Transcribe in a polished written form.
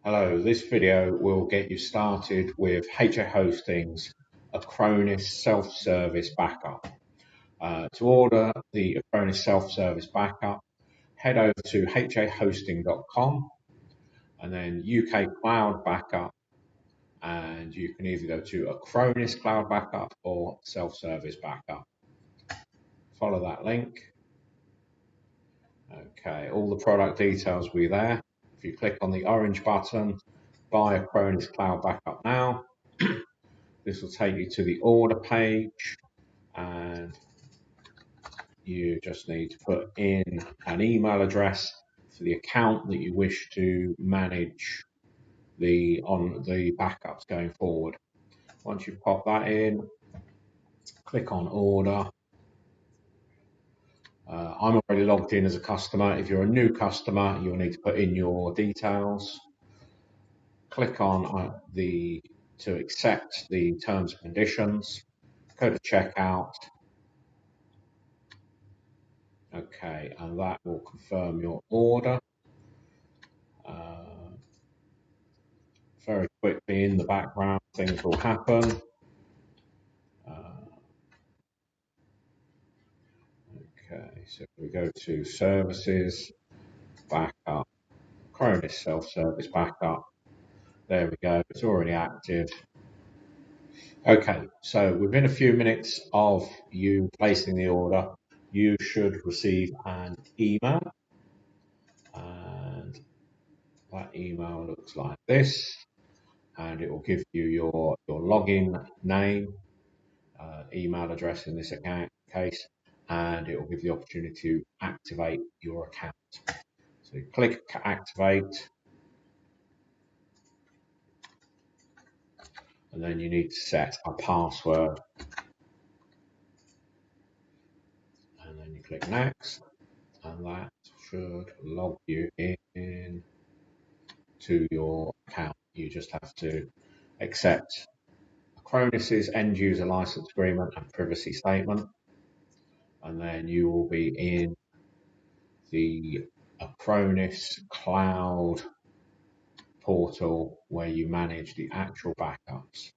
Hello, this video will get you started with HA Hosting's Acronis self-service backup. To order the Acronis self-service backup, head over to hahosting.com and then UK Cloud Backup, and you can either go to Acronis Cloud Backup or self-service backup. Follow that link. Okay, all the product details will be there. If you click on the orange button, buy Acronis Cloud Backup now. This will take you to the order page, and you just need to put in an email address for the account that you wish to manage the backups going forward. Once you pop that in, click on order. I'm already logged in as a customer. If you're a new customer, you'll need to put in your details. Click on to accept the terms and conditions. Go to checkout. Okay, and that will confirm your order. Very quickly in the background, things will happen. Okay, so we go to services, backup, Acronis self-service backup. There we go, it's already active. Okay, so within a few minutes of you placing the order, you should receive an email, and that email looks like this, and it will give you your login name, email address in this account case, and it will give you the opportunity to activate your account. So you click activate, and then you need to set a password, and then you click next, and that should log you in to your account. You just have to accept Acronis's end user license agreement and privacy statement, and then you will be in the Acronis cloud portal where you manage the actual backups.